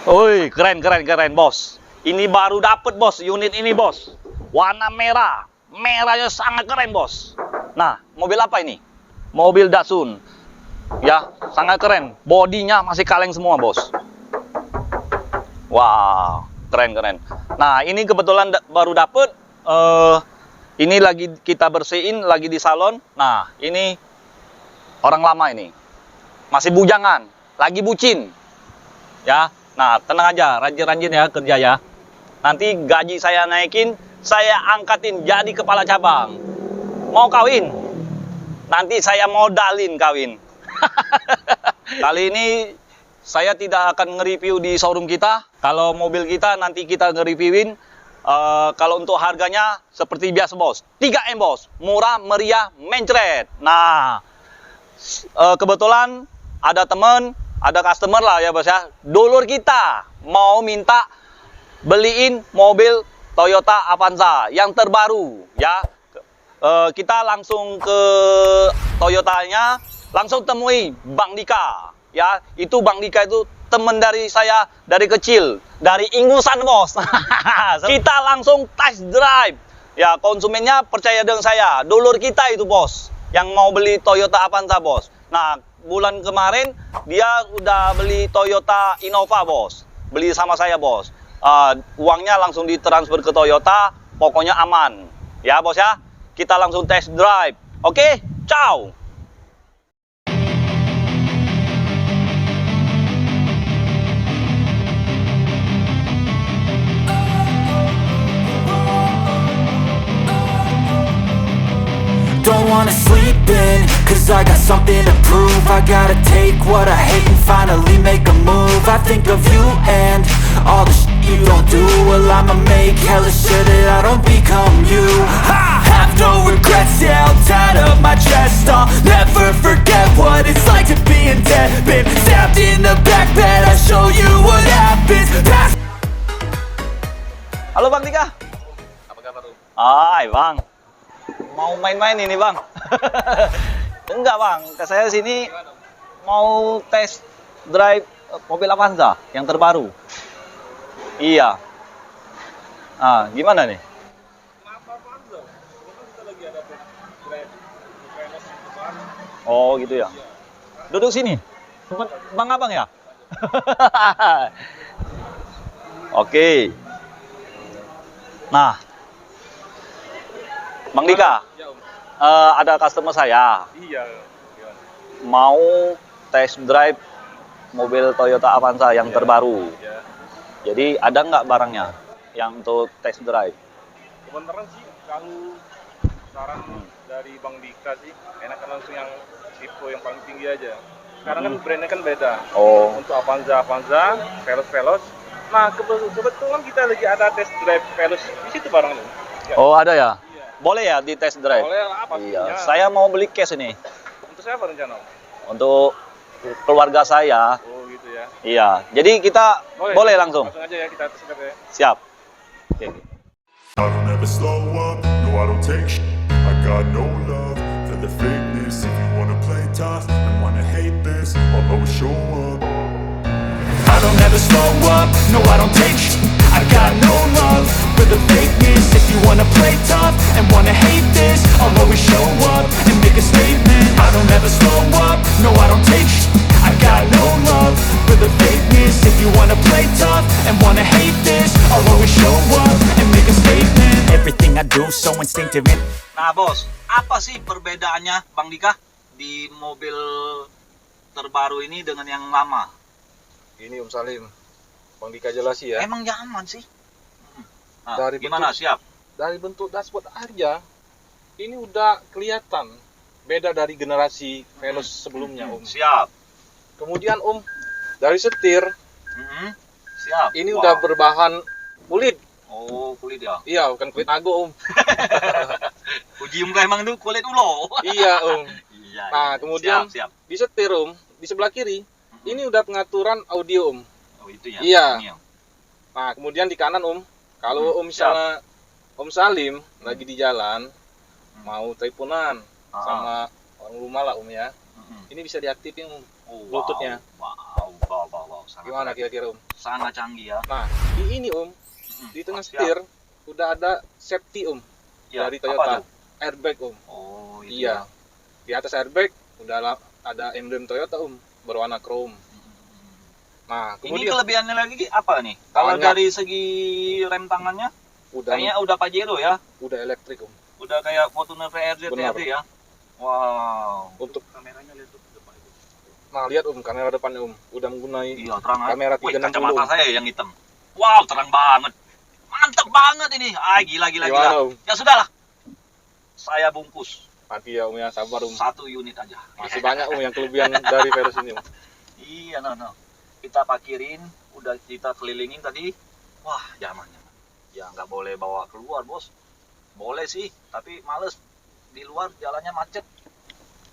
Woi, keren bos. Ini baru dapet bos, unit ini bos. Warna merah, merahnya sangat keren bos. Nah, mobil apa ini? Mobil Datsun. Ya, sangat keren. Bodinya masih kaleng semua bos. Wow, keren. Nah, ini kebetulan baru dapet. Ini lagi kita bersihin, lagi di salon. Nah, ini orang lama ini. Masih bujangan, lagi bucin. Ya, nah tenang aja, rajin-rajin ya kerja ya. Nanti gaji saya naikin, saya angkatin jadi kepala cabang. Mau kawin? Nanti saya modalin kawin. Kali ini saya tidak akan nge-review di showroom kita. Kalau mobil kita nanti kita nge-reviewin. Kalau untuk harganya seperti biasa bos, 3M bos, murah, meriah, mencret. Nah, kebetulan ada temen, ada customer lah ya bos ya, dulur kita mau minta beliin mobil Toyota Avanza yang terbaru ya. Kita langsung ke Toyotanya, langsung temui Bang Dika ya. Itu Bang Dika itu temen dari saya dari kecil, dari ingusan bos. Kita langsung test drive ya, konsumennya percaya dengan saya, dulur kita itu bos yang mau beli Toyota Avanza bos. Nah, bulan kemarin dia udah beli Toyota Innova bos, beli sama saya bos. Uangnya langsung ditransfer ke Toyota, pokoknya aman ya bos ya. Kita langsung test drive. Oke, ciao. Don't wanna sleep in, cause I got something to prove. I gotta take what I hate and finally make a move. I think of you and all the shit you don't do. Well, I'ma make hella sure that I don't become you. I have no regrets, yeah, I'll tie up my chest. I'll never forget what it's like to be in debt. Been stabbed in the back bed, I'll show you what happens. Halo Bang Dika. Apa kabar tuh? Hai Bang, mau main-main ini Bang? Enggak Bang, ke saya sini mau tes drive mobil Avanza yang terbaru. Iya. Ah, gimana nih? Kenapa Avanza? Karena kita lagi ada drive Venus itu kan. Oh gitu ya. Duduk sini. Tempat Bang Abang ya? Oke. Nah, Bang Dika, Ya Om. ada customer saya Iya. Gimana? mau test drive mobil Toyota Avanza yang Iya. terbaru. Ya. Jadi ada nggak barangnya yang untuk test drive? Kebenaran sih kalau saran dari Bang Dika sih enakan langsung yang tipe yang paling tinggi aja. Sekarang kan brandnya kan beda. Oh, Untuk Avanza, Veloz. Nah kebetulan kita lagi ada test drive Veloz di situ barangnya. Ya. oh ada ya? Iya. Boleh ya di test drive? Boleh lah pastinya. Iya, saya mau beli cash ini Untuk saya apa rencana? untuk keluarga saya. Oh gitu ya. Iya, jadi kita boleh langsung. Langsung aja ya kita tes drive ya. Siap. Oke. I don't ever slow up, no I don't take sh**. I got no love for the fakeness. If you wanna play tough and wanna hate this, I'll always show up. I don't ever slow up, no I don't take sh**. I got no love for the fakeness. If you wanna play tough and wanna hate this, I'll always show up and make a statement. I don't ever slow up, no I don't take sh**. I got no love for the fakeness. If you wanna play tough and wanna hate this, I'll always show up and make a statement. Everything I do so instinctive and Nah bos, apa sih perbedaannya Bang Dika di mobil terbaru ini dengan yang lama? Ini Om Salim, Bang Dika jelasi ya. Emang nyaman sih? Nah, Dari gimana? bentuk- Siap? Dari bentuk dashboard aja, ini udah kelihatan beda dari generasi Veloz sebelumnya Om. Siap. Kemudian Om, dari setir, Siap. ini Wow. udah berbahan kulit. Oh, kulit ya? Iya, bukan kulit nago Om. Uji muka emang itu kulit ulo. Iya Om. Iya. Nah, iya. kemudian Siap. di setir Om, di sebelah kiri, ini udah pengaturan audio Om. Oh, itu ya? Iya. Ini ya? Nah, kemudian di kanan Om, kalau Om misalnya Om Salim lagi di jalan, mau teleponan sama orang rumah lah Om ya, ini bisa diaktifin Om. Oh, Bluetooth-nya. Wow. Sangat Gimana keren. kira-kira Om? Sangat canggih ya. Nah, di ini di tengah setir udah ada safety Ya, dari apa Toyota. tuh? Airbag Oh, itu Iya. Di atas airbag udah ada emblem Toyota berwarna chrome. Nah, Ini kemudian kelebihannya lagi apa nih? Kalau Tangannya. dari segi rem tangannya, udah kayaknya udah Pajero ya. udah elektrik Udah kayak Fortuner VRZ Benar. TRD ya. Wow. Untuk Kameranya lihat tuh depan itu. nah lihat kamera depannya udah menggunai Iya, terang ya. kamera Wih, 360. kacamata saya yang hitam. Wow, terang banget. Mantep banget ini. Ah, gila. Gimana, Ya sudahlah. Saya bungkus Mati ya ya, sabar 1 unit aja. Masih banyak yang kelebihan dari Veloz ini Iya, no. Kita parkirin, udah kita kelilingin tadi. Wah, nyaman. Ya nggak boleh bawa keluar, bos. Boleh sih, tapi males. Di luar jalannya macet.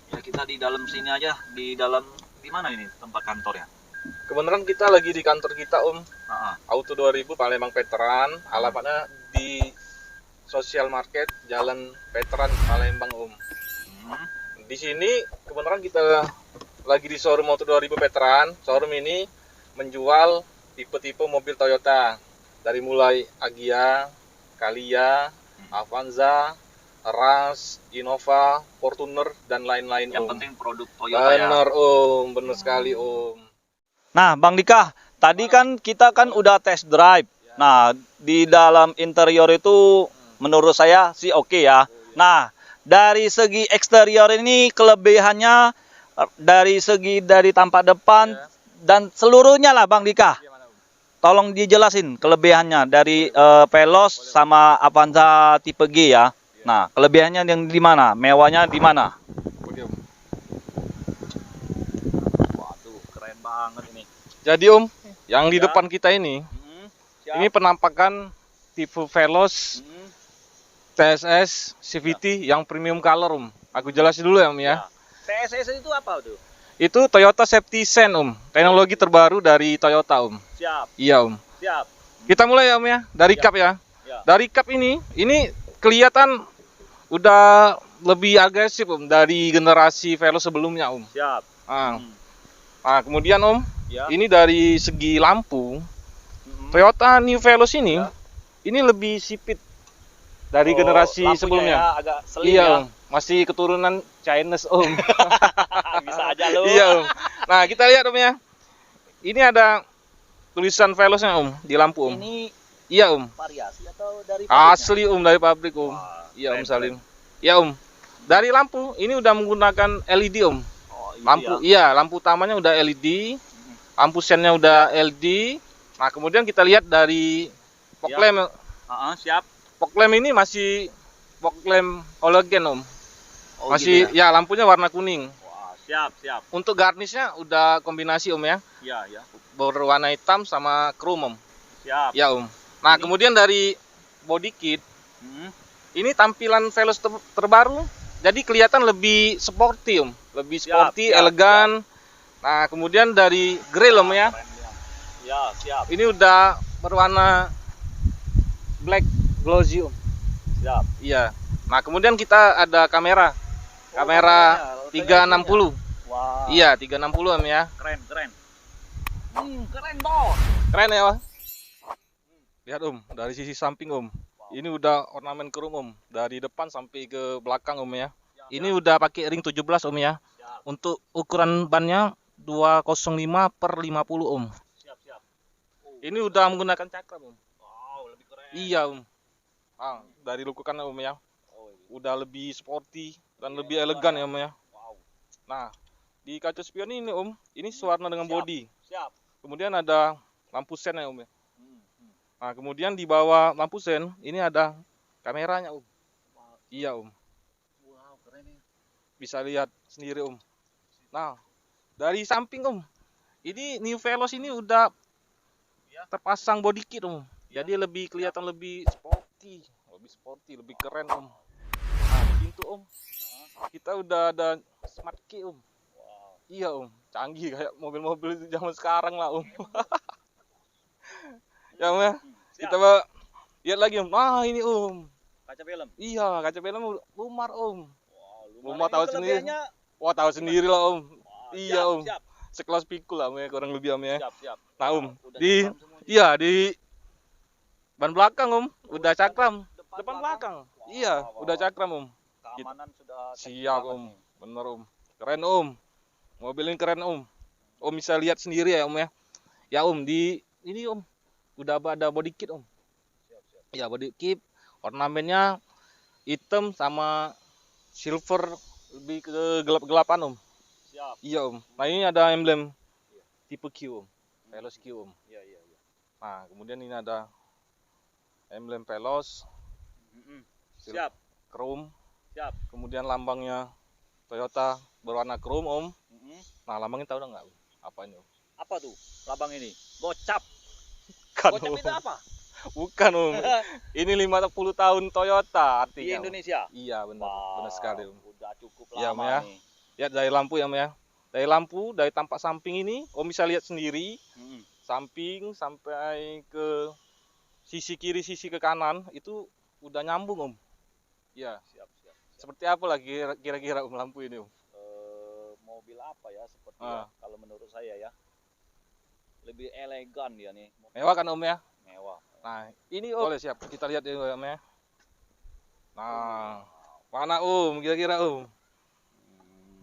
Ya kita di dalam sini aja, di mana ini tempat kantornya? Kebenaran kita lagi di kantor kita Ah, Auto 2000 Palembang Veteran. Alamatnya di Social Market Jalan Veteran Palembang Di sini kebenaran kita lagi di showroom Auto 2000 Veteran. Showroom ini menjual tipe-tipe mobil Toyota dari mulai Agya, Calya, Avanza, Rush, Innova, Fortuner dan lain-lain Yang penting produk Toyota ya. bener bener sekali Nah, Bang Dika, tadi kan kita udah test drive. Nah, di dalam interior itu menurut saya sih oke ya. Nah, dari segi eksterior ini kelebihannya dari tampak depan dan seluruhnya lah, Bang Dika. Tolong dijelasin kelebihannya dari Veloz sama Avanza tipe G ya. Nah, kelebihannya yang di mana? Mewahnya di mana? Waduh, keren banget ini. Jadi yang di Ya. depan kita ini penampakan tipe Veloz TSS CVT yang premium color Aku jelasin dulu ya ya. TSS itu apa tuh? Itu Toyota Safety Sense teknologi terbaru dari Toyota Siap, Iya siap. Kita mulai ya ya, dari kap ya. Ya. Dari kap ini kelihatan udah lebih agresif dari generasi Veloz sebelumnya Siap. Nah, kemudian Ya. ini dari segi lampu Toyota New Veloz ini lebih sipit dari generasi lampunya sebelumnya. ya, agak selim Iya, ya. masih keturunan Chinese Bisa aja lu. Iya Nah, kita lihat ya. Ini ada tulisan Veloznya di lampu Ini Iya variasi atau dari pabriknya? Asli dari pabrik Wah, Iya keren, Salim. Iya Dari lampu ini udah menggunakan LED Oh, ini Lampu ya. iya, lampu utamanya udah LED. Lampu sennya udah LED. Nah, kemudian kita lihat dari fog lamp. Siap. Fog lamp ini masih fog lamp halogen Oh, masih gitu ya? ya lampunya warna kuning. Wah, siap. Untuk garnishnya udah kombinasi ya. Iya. Berwarna hitam sama chrome Siap. Ya Nah, Ini- kemudian dari body kit Hmm. ini tampilan Veloz terbaru. Jadi kelihatan lebih sporty lebih sporty, siap, elegan. Nah, kemudian dari grill ya. Keren, ya, siap. Ini udah berwarna black glossy Siap. Iya. Nah, kemudian kita ada kamera. Kamera kameranya, 360. Wah. Iya, 360 ya. Keren. Keren, Bos. Keren ya, Wah. Lihat dari sisi samping Ini udah ornamen chrome dari depan sampai ke belakang ya. Ini udah pakai ring 17 ya. Siap. Untuk ukuran bannya 205/50 Siap. Ini udah menggunakan cakram Wow, lebih keren. Iya dari lukukan ya. Oh, Udah lebih sporty dan lebih elegan ya ya. wow. Nah, di kaca spion ini ini sewarna dengan Siap. body. Siap. Kemudian ada lampu sen ya ya. Hmm. Nah, kemudian di bawah lampu sen ini ada kameranya Wow. Iya Wow, keren nih. bisa lihat sendiri Nah, dari samping ini New Veloz ini udah terpasang body kit jadi lebih kelihatan lebih sporty, lebih keren Nah, di pintu kita udah ada smart key Wow. Iya canggih kayak mobil-mobil zaman sekarang lah ya ya. Kita lihat lagi Nah, ini Kaca film. Iya, kaca film lumar Wow, Lumar tahu sendiri. Wah, tahu sendiri lah Wah, Iya siap. sekelas pikul lah ya, kurang lebih ya. Siap. Nah Udah di cakram semua. iya di ban belakang udah cakram. Depan Depan belakang. belakang. Iya, udah cakram Keamanan sudah Siap banget Om, nih. bener Om. Keren Om. Mobil ini keren Om. Om bisa lihat sendiri ya Om ya. Ya Om di ini Om udah ada body kit Om. Ya body kit, ornamennya hitam sama silver, lebih ke gelap-gelapan Om. Siap. Iya Om. Nah ini ada emblem tipe Q Om. Veloz Q Om. Iya. Nah kemudian ini ada emblem Veloz, Siap. chrome. Siap. Kemudian lambangnya Toyota berwarna chrome Om. Mm-mm. Nah lambangnya tahu nggak Om? Apa ini Om? Apa tuh labang ini? Gocap. Bukan Gocap Om. itu apa? Bukan Om. Ini 50 tahun Toyota Di artinya Om. Indonesia. Iya benar, benar sekali Om. Udah cukup Iya, Om, lama ya. nih. Ya dari lampu ya Om ya. Dari lampu, dari tampak samping ini Om bisa lihat sendiri, Mm-mm. samping sampai ke sisi kiri, sisi ke kanan itu udah nyambung Om. Iya. Siap. Seperti apa lagi kira-kira Om lampu ini Om? Mobil apa ya seperti Ah. kalau menurut saya ya. Lebih elegan dia nih. Mewah kan Om ya? Mewah. Nah, ini Om. Boleh siap. Kita lihat ini Om ya. Nah, mana Om kira-kira Om?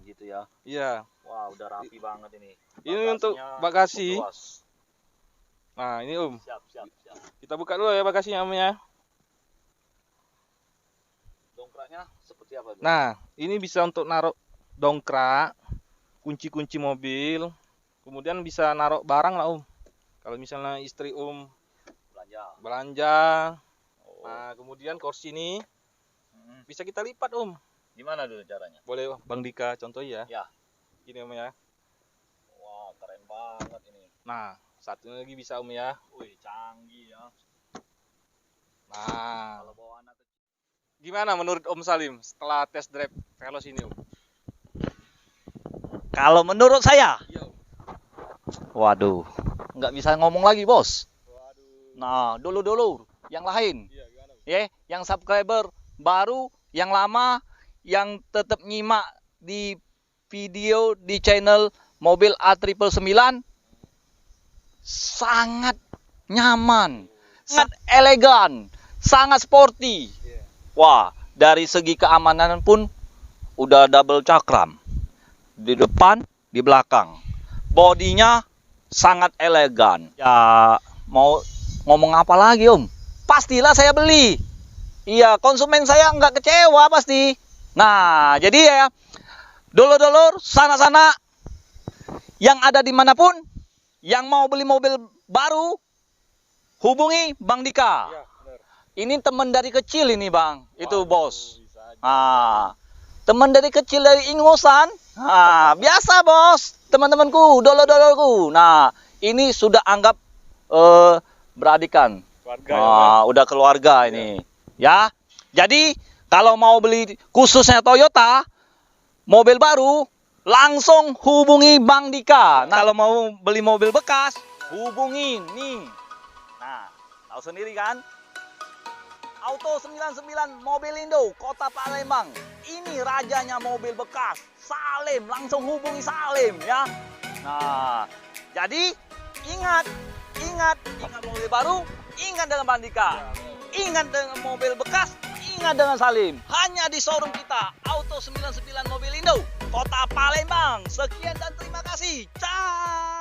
Gitu ya. Iya. Wah, udah rapi banget ini. Ini untuk Bagasinya bagasi. cukup luas. Nah, ini Om. Siap. Kita buka dulu ya bagasinya Om ya. Dongkraknya seperti apa? Bro? Nah, ini bisa untuk naruh dongkrak, kunci-kunci mobil, kemudian bisa naruh barang lah Om. Kalau misalnya istri Om belanja, Oh. nah kemudian kursi ini Mm-mm. bisa kita lipat Om. Gimana dulu caranya? Boleh Bang Dika contoh ya. Ya. Gini Om ya. Wah, keren banget ini. Nah, satu lagi bisa Om ya. Wih, canggih ya. Nah, Kalau bawa anak kecil. gimana menurut Om Salim setelah test drive Veloz ini Om? Kalau menurut saya, Iya Om. waduh, nggak bisa ngomong lagi bos. Waduh. Nah, dulu yang lain, Iya gimana Om? ya, yang subscriber baru, yang lama, yang tetap nyimak di video di channel mobil A999, sangat nyaman, sangat elegan, sangat sporty. Iya. Wah, dari segi keamanan pun udah double cakram. Di depan, di belakang. Bodinya sangat elegan. Ya, mau ngomong apa lagi Om? Pastilah saya beli. Iya, konsumen saya nggak kecewa pasti. Nah, jadi ya, dulur-dulur, sana-sana, yang ada dimanapun, yang mau beli mobil baru, hubungi Bang Dika. Iya, benar. Ini teman dari kecil ini Bang, itu Waduh, bos. bisa aja. Ah, teman dari kecil dari Ingosan. Ah, biasa bos, teman-temanku, dulur-dulurku. Nah, ini sudah anggap beradikan. Keluarga ya, Udah keluarga ini. Ya. Jadi, kalau mau beli khususnya Toyota, mobil baru, langsung hubungi Bang Dika. Nah, kalau mau beli mobil bekas, hubungin nih. Nah, tahu sendiri kan? Auto 99 Mobilindo, Kota Palembang. Ini rajanya mobil bekas. Salim, langsung hubungi Salim ya. Nah, jadi ingat mobil baru, ingat dengan Bang Dika. Ingat dengan mobil bekas, ingat dengan Salim. Hanya di showroom kita, Auto 99 Mobilindo, Kota Palembang. Sekian dan terima kasih. Ciao.